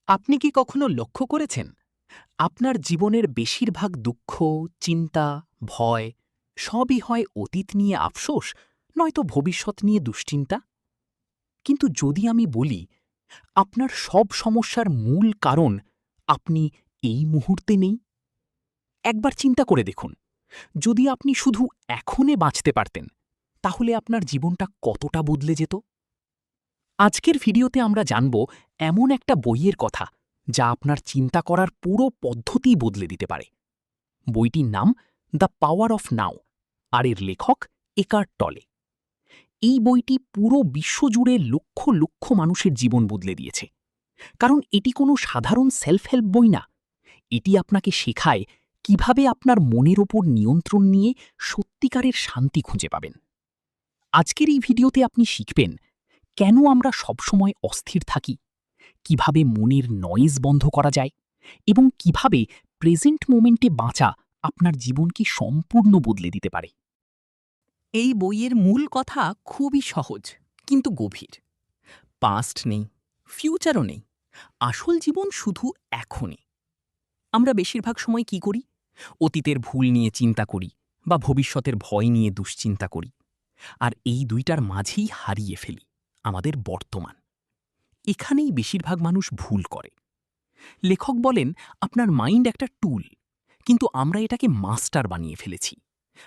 আপনি কি কখনো লক্ষ্য করেছেন আপনার জীবনের বেশিরভাগ দুঃখ, চিন্তা, ভয় সবই হয় অতীত নিয়ে আফসোস নয়তো ভবিষ্যৎ নিয়ে দুশ্চিন্তা? কিন্তু যদি আমি বলি আপনার সব সমস্যার মূল কারণ আপনি এই মুহূর্তে নেই, একবার চিন্তা করে দেখুন, যদি আপনি শুধু এখনে বাঁচতে পারতেন তাহলে আপনার জীবনটা কতটা বদলে যেত। আজকের ভিডিওতে আমরা জানব এমন একটা বইয়ের কথা যা আপনার চিন্তা করার পুরো পদ্ধতিই বদলে দিতে পারে। বইটির নাম দ্য পাওয়ার অফ নাও, আর এর লেখক একার্ট টলে। এই বইটি পুরো বিশ্বজুড়ে লক্ষ লক্ষ মানুষের জীবন বদলে দিয়েছে, কারণ এটি কোনো সাধারণ সেলফ হেল্প বই না। এটি আপনাকে শেখায় কিভাবে আপনার মনের ওপর নিয়ন্ত্রণ নিয়ে সত্যিকারের শান্তি খুঁজে পাবেন। আজকের এই ভিডিওতে আপনি শিখবেন কেন আমরা সবসময় অস্থির থাকি, কিভাবে মনের নয়েজ বন্ধ করা যায় এবং কিভাবে প্রেজেন্ট মোমেন্টে বাঁচা আপনার জীবনকে সম্পূর্ণ বদলে দিতে পারে। এই বইয়ের মূল কথা খুবই সহজ কিন্তু গভীর। পাস্ট নেই, ফিউচারও নেই, আসল জীবন শুধু এখনই। আমরা বেশিরভাগ সময় কি করি? অতীতের ভুল নিয়ে চিন্তা করি বা ভবিষ্যতের ভয় নিয়ে দুশ্চিন্তা করি, আর এই দুইটার মাঝেই হারিয়ে ফেলি আমাদের বর্তমান। এখানেই বেশিরভাগ মানুষ ভুল করে। লেখক বলেন আপনার মাইন্ড একটা টুল, কিন্তু আমরা এটাকে মাস্টার বানিয়ে ফেলেছি।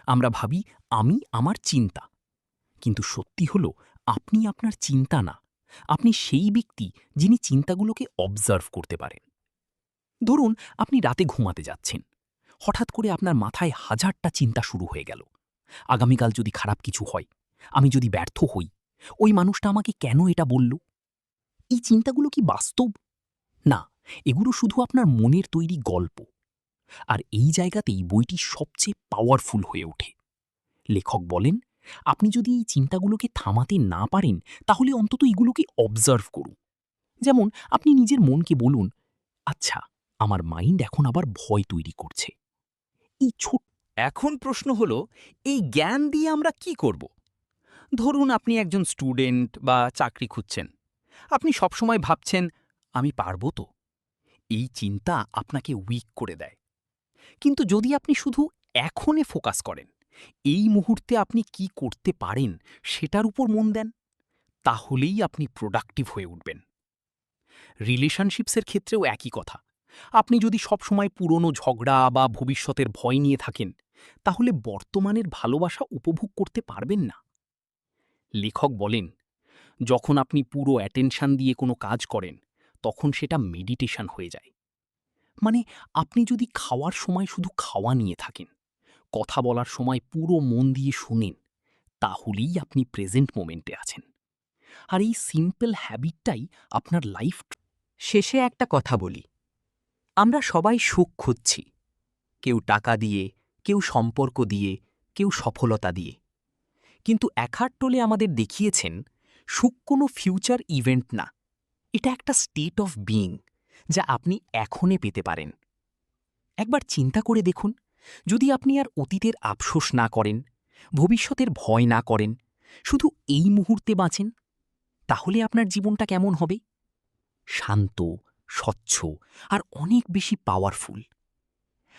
আমরা ভাবি আমি আমার চিন্তা, কিন্তু সত্যি হলো আপনি আপনার চিন্তা না, আপনি সেই ব্যক্তি যিনি চিন্তাগুলোকে অবজার্ভ করতে পারেন। ধরুন আপনি রাতে ঘুমাতে যাচ্ছেন, হঠাৎ করে আপনার মাথায় হাজারটা চিন্তা শুরু হয়ে গেল। আগামীকাল যদি খারাপ কিছু হয়, আমি যদি ব্যর্থ হই, ওই মানুষটা আমাকে কেন এটা বলল? এই চিন্তাগুলো কি বাস্তব? না, এগুলো শুধু আপনার মনের তৈরি গল্প। আর এই জায়গাতেই বইটি সবচেয়ে পাওয়ারফুল হয়ে ওঠে। লেখক বলেন আপনি যদি এই চিন্তাগুলোকে থামাতে না পারেন তাহলে অন্তত এগুলোকে অবজার্ভ করুন। যেমন আপনি নিজের মনকে বলুন, আচ্ছা, আমার মাইন্ড এখন আবার ভয় তৈরি করছে। এই ছোট এখন প্রশ্ন হলো, এই জ্ঞান দিয়ে আমরা কি করব? ধরুন আপনি একজন স্টুডেন্ট বা চাকরি খুঁজছেন, আপনি সবসময় ভাবছেন আমি পারবো তো। এই চিন্তা আপনাকে উইক করে দেয়। কিন্তু যদি আপনি শুধু এখনে ফোকাস করেন, এই মুহূর্তে আপনি কি করতে পারেন সেটার উপর মন দেন, তাহলেই আপনি প্রোডাক্টিভ হয়ে উঠবেন। রিলেশনশিপসের ক্ষেত্রেও একই কথা। আপনি যদি সবসময় পুরনো ঝগড়া বা ভবিষ্যতের ভয় নিয়ে থাকেন, তাহলে বর্তমানের ভালোবাসা উপভোগ করতে পারবেন না। লেখক বলেন যখন আপনি পুরো অ্যাটেনশন দিয়ে কোনো কাজ করেন, তখন সেটা মেডিটেশন হয়ে যায়। মানে আপনি যদি খাওয়ার সময় শুধু খাওয়া নিয়ে থাকেন, কথা বলার সময় পুরো মন দিয়ে শুনেন, তাহলেই আপনি প্রেজেন্ট মোমেন্টে আছেন। আর এই সিম্পল হ্যাবিটটাই আপনার লাইফ। শেষে একটা কথা বলি, আমরা সবাই সুখ খুঁজছি, কেউ টাকা দিয়ে, কেউ সম্পর্ক দিয়ে, কেউ সফলতা দিয়ে। কিন্তু একার্ট টলে আমাদের দেখিয়েছেন সুখ কোনো ফিউচার ইভেন্ট না, এটা একটা স্টেট অফ বিইং যা আপনি এখনে পেতে পারেন। একবার চিন্তা করে দেখুন, যদি আপনি আর অতীতের আফসোস না করেন, ভবিষ্যতের ভয় না করেন, শুধু এই মুহূর্তে বাঁচেন, তাহলে আপনার জীবনটা কেমন হবে? শান্ত, স্বচ্ছ আর অনেক বেশি পাওয়ারফুল।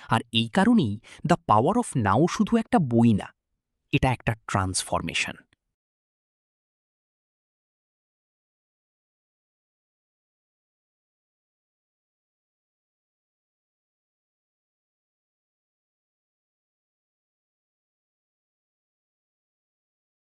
আর এই কারণেই দ্য পাওয়ার অফ নাও শুধু একটা বই না, এটা একটা ট্রান্সফরমেশন।